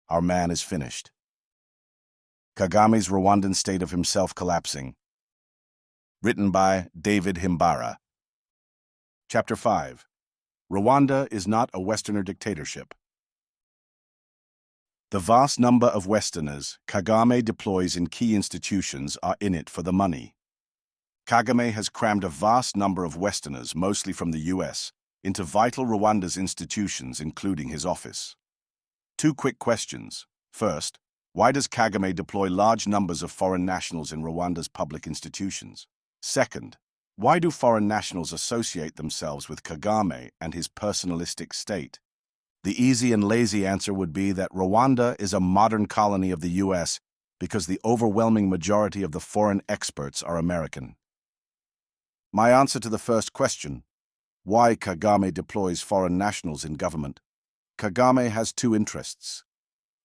Our man is finished. Kagame's Rwandan state of himself collapsing. Written by David Himbara. Chapter 5. Rwanda is not a Westerner dictatorship. The vast number of Westerners Kagame deploys in key institutions are in it for the money. Kagame has crammed a vast number of Westerners, mostly from the US, into vital Rwanda's institutions, including his office. Two quick questions. First, why does Kagame deploy large numbers of foreign nationals in Rwanda's public institutions? Second, why do foreign nationals associate themselves with Kagame and his personalistic state? The easy and lazy answer would be that Rwanda is a modern colony of the US because the overwhelming majority of the foreign experts are American. My answer to the first question, why Kagame deploys foreign nationals in government. Kagame has two interests.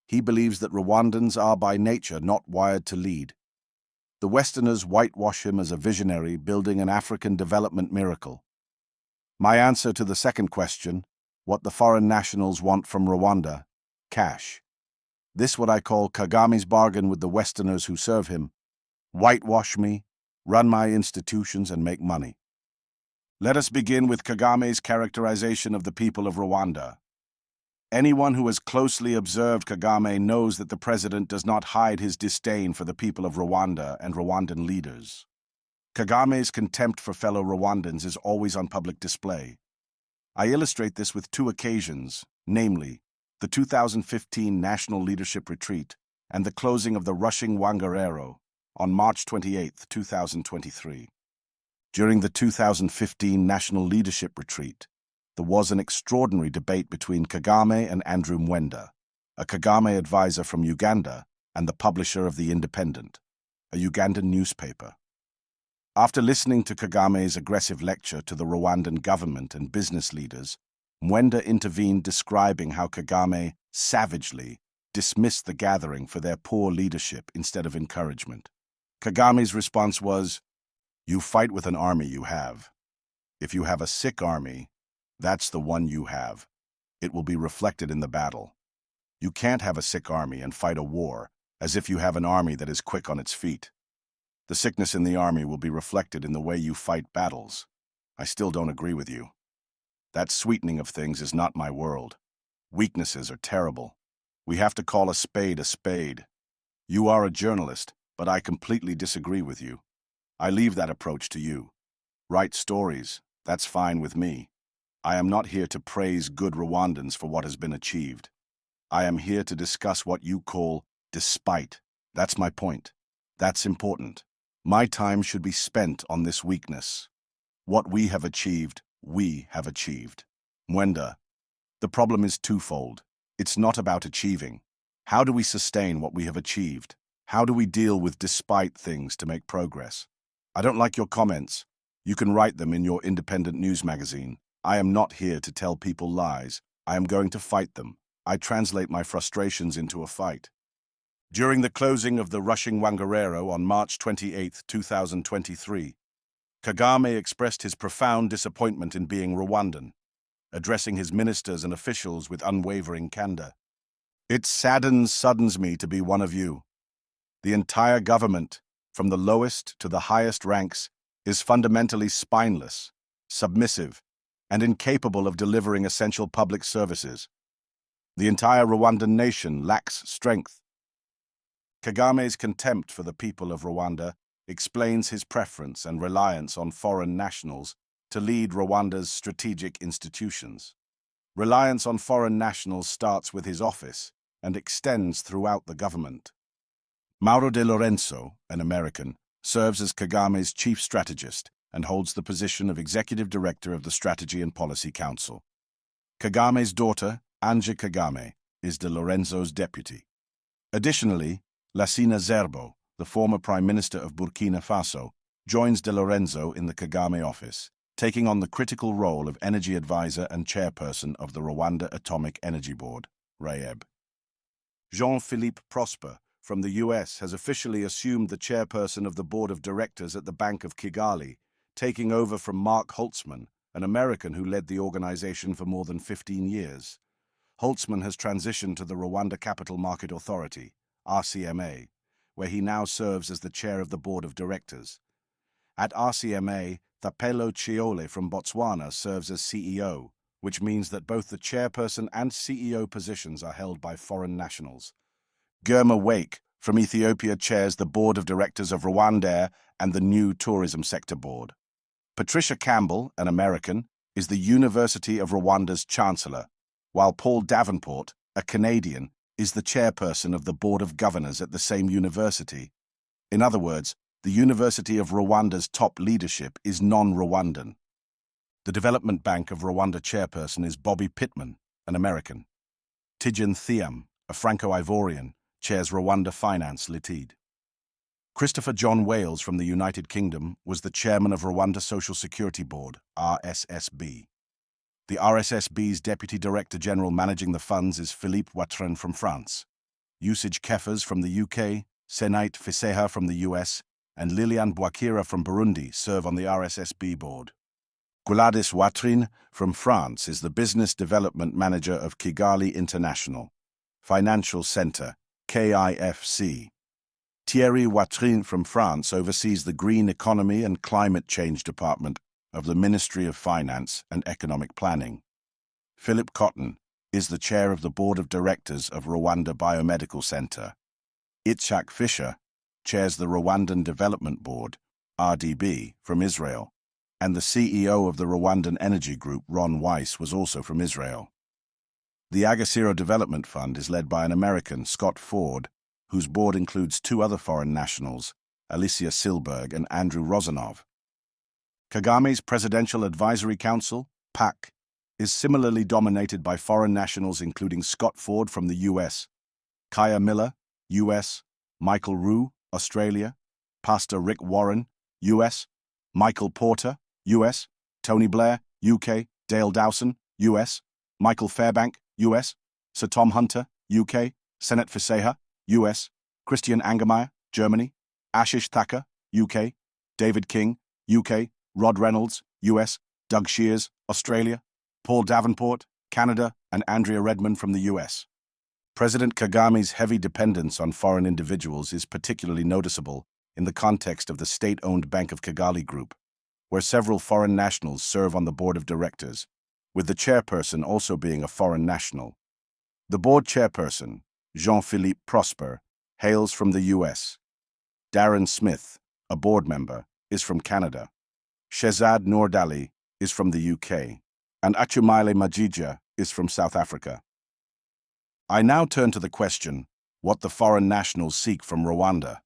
He believes that Rwandans are by nature not wired to lead. The Westerners whitewash him as a visionary building an African development miracle. My answer to the second question, what the foreign nationals want from Rwanda, cash. This what I call Kagame's bargain with the Westerners who serve him. Whitewash me, run my institutions, and make money. Let us begin with Kagame's characterization of the people of Rwanda. Anyone who has closely observed Kagame knows that the president does not hide his disdain for the people of Rwanda and Rwandan leaders. Kagame's contempt for fellow Rwandans is always on public display. I illustrate this with two occasions, namely, the 2015 National Leadership Retreat and the closing of the Rwanda on March 28, 2023. During the 2015 National Leadership Retreat, there was an extraordinary debate between Kagame and Andrew Mwenda, a Kagame advisor from Uganda and the publisher of The Independent, a Ugandan newspaper. After listening to Kagame's aggressive lecture to the Rwandan government and business leaders, Mwenda intervened, describing how Kagame savagely dismissed the gathering for their poor leadership instead of encouragement. Kagame's response was, "You fight with an army you have. If you have a sick army, that's the one you have. It will be reflected in the battle. You can't have a sick army and fight a war as if you have an army that is quick on its feet. The sickness in the army will be reflected in the way you fight battles. I still don't agree with you. That sweetening of things is not my world. Weaknesses are terrible. We have to call a spade a spade. You are a journalist, but I completely disagree with you. I leave that approach to you. Write stories, that's fine with me. I am not here to praise good Rwandans for what has been achieved. I am here to discuss what you call despite. That's my point. That's important. My time should be spent on this weakness. What we have achieved, we have achieved. Mwenda, the problem is twofold. It's not about achieving. How do we sustain what we have achieved? How do we deal with despite things to make progress? I don't like your comments. You can write them in your independent news magazine. I am not here to tell people lies. I am going to fight them. I translate my frustrations into a fight. During the closing of the Rwanda on March 28, 2023, Kagame expressed his profound disappointment in being Rwandan, addressing his ministers and officials with unwavering candor. It saddens me to be one of you. The entire government, from the lowest to the highest ranks, is fundamentally spineless, submissive, and incapable of delivering essential public services. The entire Rwandan nation lacks strength. Kagame's contempt for the people of Rwanda explains his preference and reliance on foreign nationals to lead Rwanda's strategic institutions. Reliance on foreign nationals starts with his office and extends throughout the government. Mauro De Lorenzo, an American, serves as Kagame's chief strategist and holds the position of executive director of the Strategy and Policy Council. Kagame's daughter, Anje Kagame, is De Lorenzo's deputy. Additionally, Lassina Zerbo, the former Prime Minister of Burkina Faso, joins De Lorenzo in the Kagame office, taking on the critical role of energy advisor and chairperson of the Rwanda Atomic Energy Board, RAEB. Jean-Philippe Prosper, from the US, has officially assumed the chairperson of the board of directors at the Bank of Kigali, taking over from Mark Holtzman, an American who led the organization for more than 15 years. Holtzman has transitioned to the Rwanda Capital Market Authority, RCMA, where he now serves as the chair of the board of directors. At RCMA, Thapelo Chiole from Botswana serves as CEO, which means that both the chairperson and CEO positions are held by foreign nationals. Germa Wake from Ethiopia chairs the board of directors of Rwanda and the new tourism sector board. Patricia Campbell, an American, is the University of Rwanda's chancellor, while Paul Davenport, a Canadian, is the chairperson of the board of governors at the same university. In other words, the University of Rwanda's top leadership is non-Rwandan. The Development Bank of Rwanda chairperson is Bobby Pittman, an American. Tidjane Thiam, a Franco-Ivorian, chairs Rwanda Finance Ltd. Christopher John Wales from the United Kingdom was the chairman of Rwanda Social Security Board, RSSB. The RSSB's Deputy Director General managing the funds is Philippe Watrin from France. Usage Kefas from the UK, Senait Fiseha from the US, and Liliane Bouakira from Burundi serve on the RSSB board. Gladys Watrin from France is the Business Development Manager of Kigali International Financial Center, KIFC. Thierry Watrin from France oversees the Green Economy and Climate Change Department of the Ministry of Finance and Economic Planning. Philip Cotton is the chair of the Board of Directors of Rwanda Biomedical Center. Itzhak Fisher chairs the Rwandan Development Board, RDB, from Israel, and the CEO of the Rwandan Energy Group, Ron Weiss, was also from Israel. The Agasiro Development Fund is led by an American, Scott Ford, whose board includes two other foreign nationals, Alicia Silberg and Andrew Rozanov. Kagame's Presidential Advisory Council, PAC, is similarly dominated by foreign nationals including Scott Ford from the US, Kaya Miller, US, Michael Roux, Australia, Pastor Rick Warren, US, Michael Porter, US, Tony Blair, UK, Dale Dowson, US, Michael Fairbank, US, Sir Tom Hunter, UK, Senate Fiseha, US, Christian Angermeyer, Germany, Ashish Thacker, UK, David King, UK, Rod Reynolds, US, Doug Shears, Australia, Paul Davenport, Canada, and Andrea Redmond from the US. President Kagame's heavy dependence on foreign individuals is particularly noticeable in the context of the state-owned Bank of Kigali Group, where several foreign nationals serve on the board of directors, with the chairperson also being a foreign national. The board chairperson, Jean-Philippe Prosper, hails from the US. Darren Smith, a board member, is from Canada. Shehzad Noordali is from the UK, and Achumaile Majija is from South Africa. I now turn to the question, what the foreign nationals seek from Rwanda,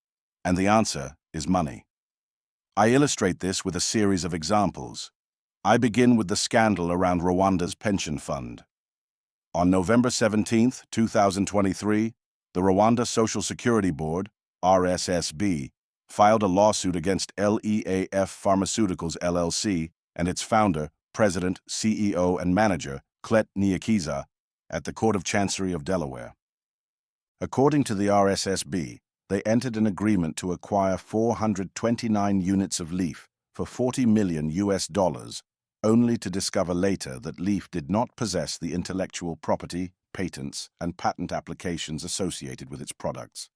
and the answer is money. I illustrate this with a series of examples. I begin with the scandal around Rwanda's pension fund. On November 17, 2023, the Rwanda Social Security Board, RSSB, filed a lawsuit against LEAF Pharmaceuticals LLC and its founder, president, CEO, and manager, Clet Niyikiza, at the Court of Chancery of Delaware. According to the RSSB, they entered an agreement to acquire 429 units of Leaf for $40 million, only to discover later that Leaf did not possess the intellectual property, patents, and patent applications associated with its products.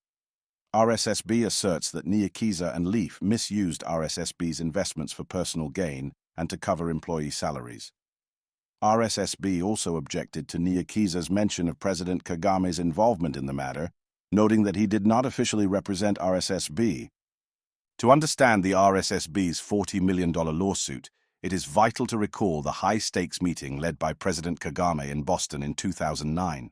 RSSB asserts that Niyikiza and Leaf misused RSSB's investments for personal gain and to cover employee salaries. RSSB also objected to Niyikiza's mention of President Kagame's involvement in the matter, noting that he did not officially represent RSSB. To understand the RSSB's $40 million lawsuit, it is vital to recall the high-stakes meeting led by President Kagame in Boston in 2009.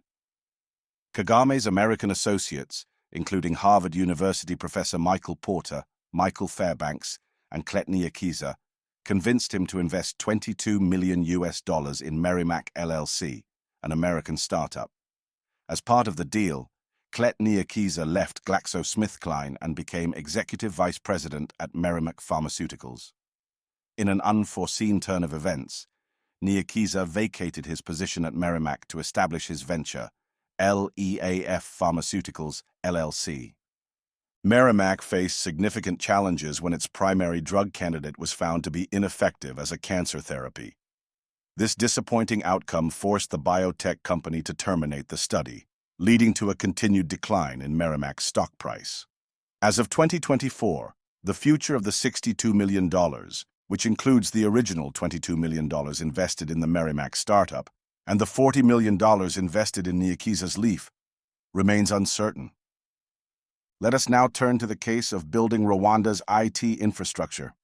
Kagame's American associates, including Harvard University professor Michael Porter, Michael Fairbanks, and Clet Niyikiza, convinced him to invest $22 million in Merrimack LLC, an American startup. As part of the deal, Clet Niyikiza left GlaxoSmithKline and became executive vice president at Merrimack Pharmaceuticals. In an unforeseen turn of events, Niyikiza vacated his position at Merrimack to establish his venture, LEAF Pharmaceuticals, LLC. Merrimack faced significant challenges when its primary drug candidate was found to be ineffective as a cancer therapy. This disappointing outcome forced the biotech company to terminate the study, leading to a continued decline in Merrimack's stock price. As of 2024, the future of the $62 million, which includes the original $22 million invested in the Merrimack startup and the $40 million invested in Nyakiza's Leaf, remains uncertain. Let us now turn to the case of building Rwanda's IT infrastructure.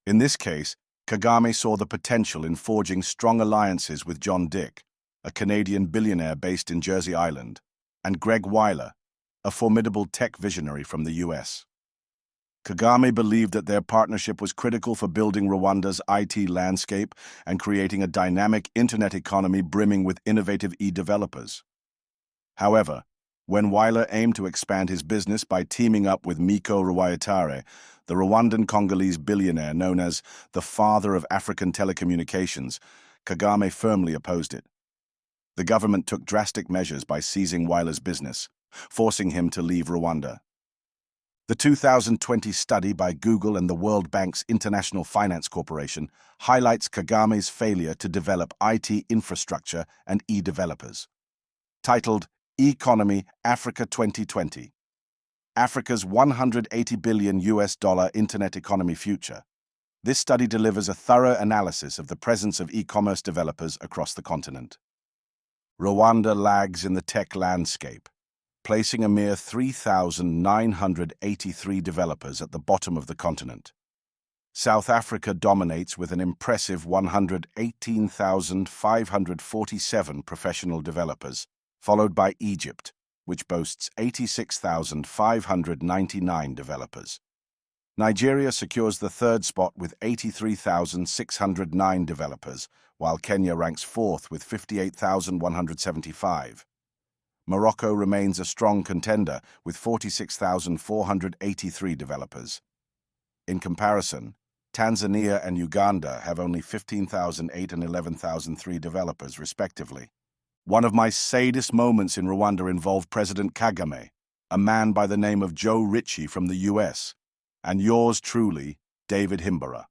In this case, Kagame saw the potential in forging strong alliances with John Dick, a Canadian billionaire based in Jersey Island, and Greg Weiler, a formidable tech visionary from the US. Kagame believed that their partnership was critical for building Rwanda's IT landscape and creating a dynamic internet economy brimming with innovative e-developers. However, when Weiler aimed to expand his business by teaming up with Miko Rwayatare, the Rwandan Congolese billionaire known as the father of African telecommunications, Kagame firmly opposed it. The government took drastic measures by seizing Weiler's business, forcing him to leave Rwanda. The 2020 study by Google and the World Bank's International Finance Corporation highlights Kagame's failure to develop IT infrastructure and e-developers. Titled Economy Africa 2020, Africa's $180 billion internet economy future. This study delivers a thorough analysis of the presence of e-commerce developers across the continent. Rwanda lags in the tech landscape, placing a mere 3,983 developers at the bottom of the continent. South Africa dominates with an impressive 118,547 professional developers, followed by Egypt, which boasts 86,599 developers. Nigeria secures the third spot with 83,609 developers, while Kenya ranks fourth with 58,175. Morocco remains a strong contender with 46,483 developers. In comparison, Tanzania and Uganda have only 15,008 and 11,003 developers, respectively. One of my saddest moments in Rwanda involved President Kagame, a man by the name of Joe Ritchie from the US, and yours truly, David Himbara.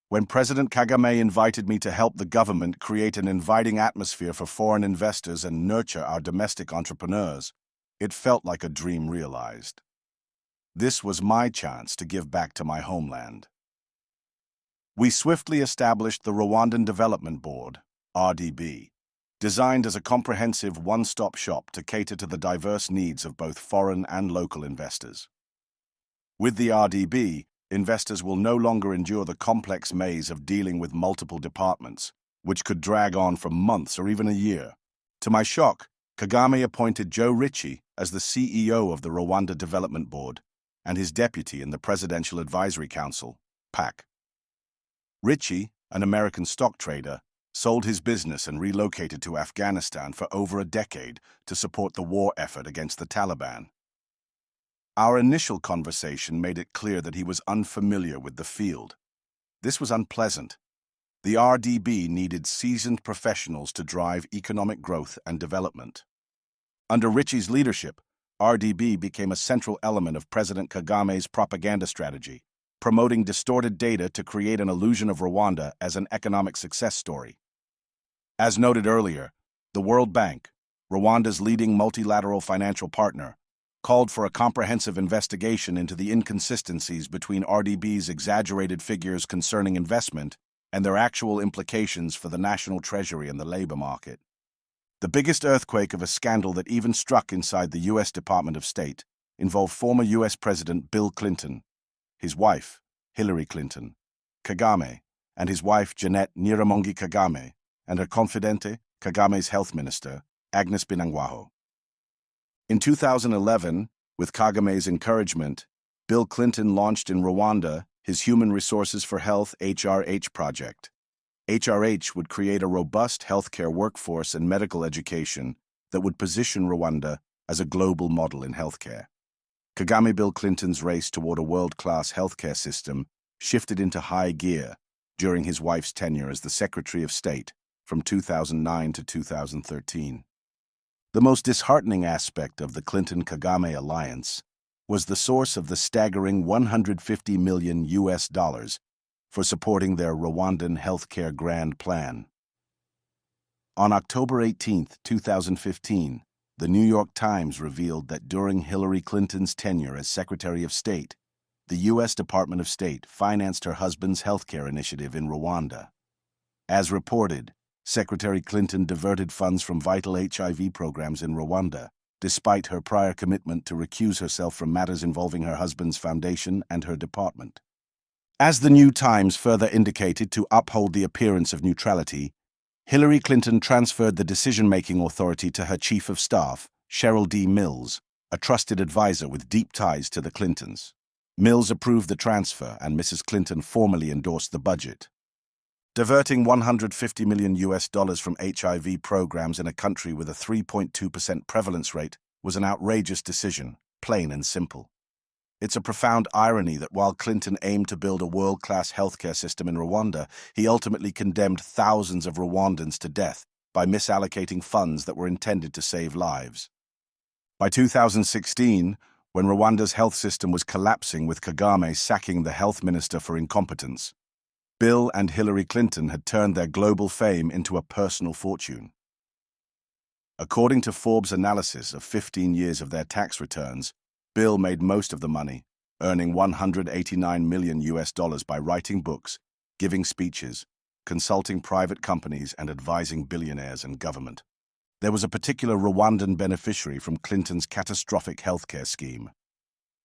When President Kagame invited me to help the government create an inviting atmosphere for foreign investors and nurture our domestic entrepreneurs, it felt like a dream realized. This was my chance to give back to my homeland. We swiftly established the Rwandan Development Board, RDB, designed as a comprehensive one-stop shop to cater to the diverse needs of both foreign and local investors. With the RDB, investors will no longer endure the complex maze of dealing with multiple departments, which could drag on for months or even a year. To my shock, Kagame appointed Joe Ritchie as the CEO of the Rwanda Development Board and his deputy in the Presidential Advisory Council, PAC. Ritchie, an American stock trader, sold his business and relocated to Afghanistan for over a decade to support the war effort against the Taliban. Our initial conversation made it clear that he was unfamiliar with the field. This was unpleasant. The RDB needed seasoned professionals to drive economic growth and development. Under Ritchie's leadership, RDB became a central element of President Kagame's propaganda strategy, promoting distorted data to create an illusion of Rwanda as an economic success story. As noted earlier, the World Bank, Rwanda's leading multilateral financial partner, called for a comprehensive investigation into the inconsistencies between RDB's exaggerated figures concerning investment and their actual implications for the national treasury and the labor market. The biggest earthquake of a scandal that even struck inside the U.S. Department of State involved former U.S. President Bill Clinton, his wife, Hillary Clinton, Kagame, and his wife Jeanette Nyiramongi Kagame, and her confidente, Kagame's health minister, Agnes Binangwaho. In 2011, with Kagame's encouragement, Bill Clinton launched in Rwanda his Human Resources for Health HRH project. HRH would create a robust healthcare workforce and medical education that would position Rwanda as a global model in healthcare. Kagame Bill Clinton's race toward a world-class healthcare system shifted into high gear during his wife's tenure as the Secretary of State from 2009 to 2013. The most disheartening aspect of the Clinton-Kagame alliance was the source of the staggering $150 million for supporting their Rwandan healthcare grand plan. On October 18, 2015, the New York Times revealed that during Hillary Clinton's tenure as Secretary of State, the U.S. Department of State financed her husband's healthcare initiative in Rwanda. As reported, Secretary Clinton diverted funds from vital HIV programs in Rwanda, despite her prior commitment to recuse herself from matters involving her husband's foundation and her department. As the New Times further indicated, to uphold the appearance of neutrality, Hillary Clinton transferred the decision-making authority to her Chief of Staff, Cheryl D. Mills, a trusted advisor with deep ties to the Clintons. Mills approved the transfer, and Mrs. Clinton formally endorsed the budget. Diverting $150 million from HIV programs in a country with a 3.2% prevalence rate was an outrageous decision, plain and simple. It's a profound irony that while Clinton aimed to build a world-class healthcare system in Rwanda, he ultimately condemned thousands of Rwandans to death by misallocating funds that were intended to save lives. By 2016, when Rwanda's health system was collapsing with Kagame sacking the health minister for incompetence, Bill and Hillary Clinton had turned their global fame into a personal fortune. According to Forbes' analysis of 15 years of their tax returns, Bill made most of the money, earning $189 million by writing books, giving speeches, consulting private companies, and advising billionaires and government. There was a particular Rwandan beneficiary from Clinton's catastrophic healthcare scheme,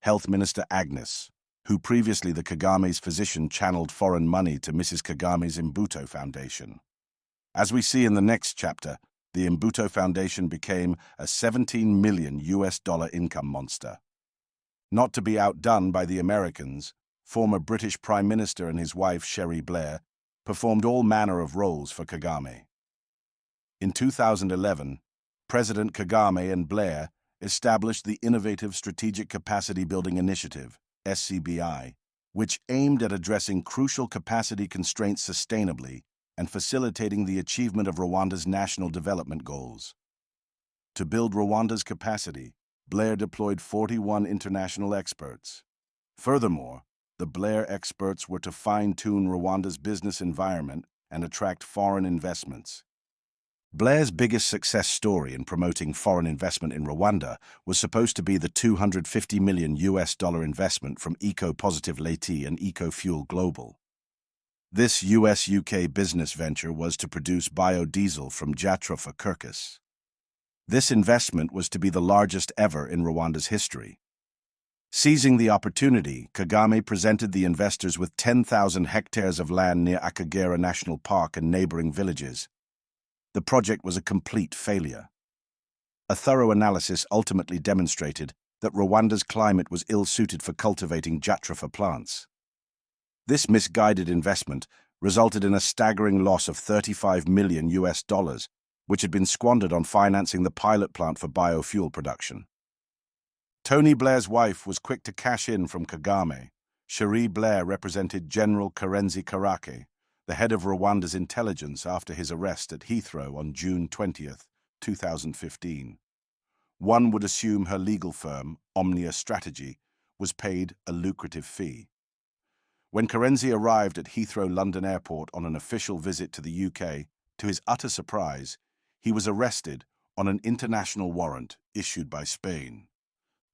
Health Minister Agnes, who previously the Kagame's physician channeled foreign money to Mrs. Kagame's Imbuto Foundation. As we see in the next chapter, the Imbuto Foundation became a $17 million income monster. Not to be outdone by the Americans, former British Prime Minister and his wife, Blair, performed all manner of roles for Kagame. In 2011, President Kagame and Blair established the Innovative Strategic Capacity Building Initiative, SCBI, which aimed at addressing crucial capacity constraints sustainably and facilitating the achievement of Rwanda's national development goals. To build Rwanda's capacity, Blair deployed 41 international experts. Furthermore, the Blair experts were to fine-tune Rwanda's business environment and attract foreign investments. Blair's biggest success story in promoting foreign investment in Rwanda was supposed to be the $250 million investment from Eco-Positive Laity and EcoFuel Global. This US-UK business venture was to produce biodiesel from Jatropha curcus. This investment was to be the largest ever in Rwanda's history. Seizing the opportunity, Kagame presented the investors with 10,000 hectares of land near Akagera National Park and neighboring villages. The project was a complete failure. A thorough analysis ultimately demonstrated that Rwanda's climate was ill-suited for cultivating Jatropha plants. This misguided investment resulted in a staggering loss of $35 million, which had been squandered on financing the pilot plant for biofuel production. Tony Blair's wife was quick to cash in from Kagame. Cherie Blair represented General Karenzi Karake, the head of Rwanda's intelligence, after his arrest at Heathrow on June 20, 2015. One would assume her legal firm, Omnia Strategy, was paid a lucrative fee. When Karenzi arrived at Heathrow London Airport on an official visit to the UK, to his utter surprise, he was arrested on an international warrant issued by Spain.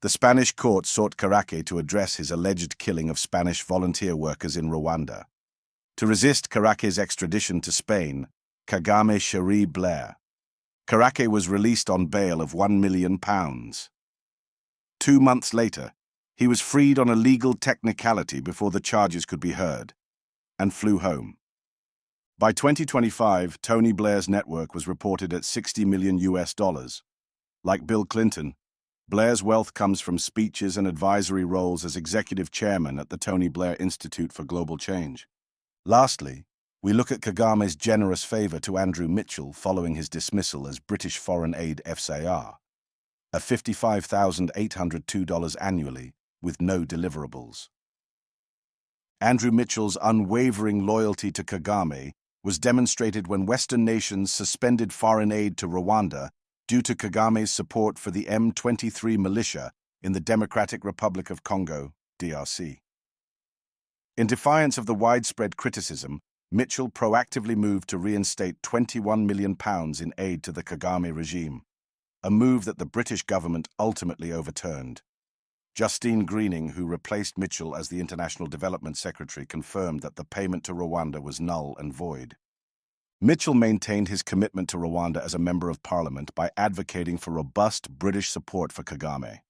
The Spanish court sought Karake to address his alleged killing of Spanish volunteer workers in Rwanda. To resist Karake's extradition to Spain, Kagame Cherie Blair. Karake was released on bail of £1 million. 2 months later, he was freed on a legal technicality before the charges could be heard, and flew home. By 2025, Tony Blair's network was reported at $60 million. Like Bill Clinton, Blair's wealth comes from speeches and advisory roles as executive chairman at the Tony Blair Institute for Global Change. Lastly, we look at Kagame's generous favor to Andrew Mitchell following his dismissal as British Foreign Aid FSAR, at $55,802 annually with no deliverables. Andrew Mitchell's unwavering loyalty to Kagame was demonstrated when Western nations suspended foreign aid to Rwanda due to Kagame's support for the M23 militia in the Democratic Republic of Congo, DRC. In defiance of the widespread criticism, Mitchell proactively moved to reinstate £21 million in aid to the Kagame regime, a move that the British government ultimately overturned. Justine Greening, who replaced Mitchell as the International Development Secretary, confirmed that the payment to Rwanda was null and void. Mitchell maintained his commitment to Rwanda as a Member of Parliament by advocating for robust British support for Kagame.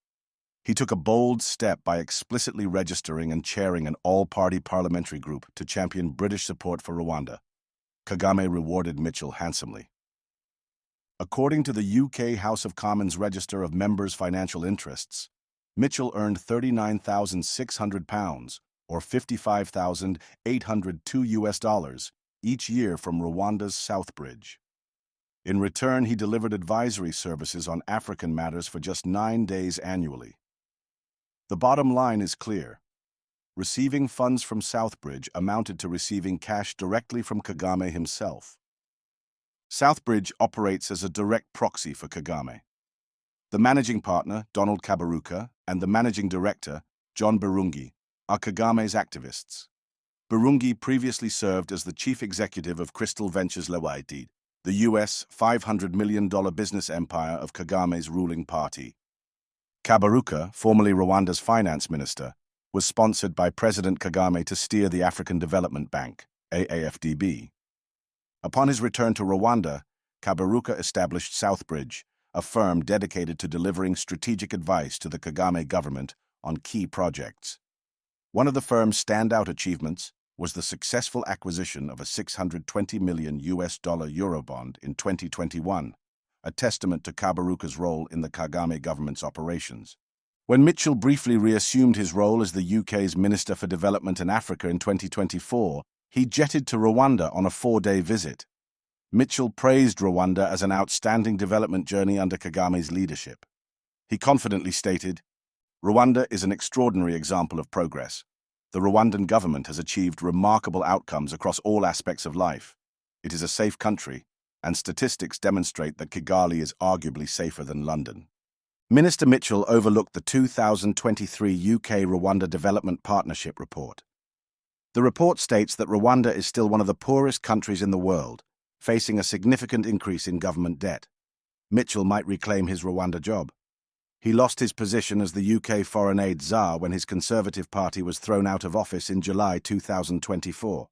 He took a bold step by explicitly registering and chairing an all-party parliamentary group to champion British support for Rwanda. Kagame rewarded Mitchell handsomely. According to the UK House of Commons Register of Members' Financial Interests, Mitchell earned £39,600, or $55,802 each year from Rwanda's Southbridge. In return, he delivered advisory services on African matters for just 9 days annually. The bottom line is clear. Receiving funds from Southbridge amounted to receiving cash directly from Kagame himself. Southbridge operates as a direct proxy for Kagame. The managing partner, Donald Kaberuka, and the managing director, John Birungi, are Kagame's activists. Birungi previously served as the chief executive of Crystal Ventures Limited, the US $500 million business empire of Kagame's ruling party. Kaberuka, formerly Rwanda's finance minister, was sponsored by President Kagame to steer the African Development Bank, AAFDB. Upon his return to Rwanda, Kaberuka established Southbridge, a firm dedicated to delivering strategic advice to the Kagame government on key projects. One of the firm's standout achievements was the successful acquisition of a $620 million Eurobond in 2021, a testament to Kaberuka's role in the Kagame government's operations. When Mitchell briefly reassumed his role as the UK's Minister for Development and Africa in 2024, he jetted to Rwanda on a 4-day visit. Mitchell praised Rwanda as an outstanding development journey under Kagame's leadership. He confidently stated, "Rwanda is an extraordinary example of progress. The Rwandan government has achieved remarkable outcomes across all aspects of life. It is a safe country, and statistics demonstrate that Kigali is arguably safer than London." Minister Mitchell overlooked the 2023 UK-Rwanda Development Partnership report. The report states that Rwanda is still one of the poorest countries in the world, facing a significant increase in government debt. Mitchell might reclaim his Rwanda job. He lost his position as the UK Foreign Aid Czar when his Conservative Party was thrown out of office in July 2024.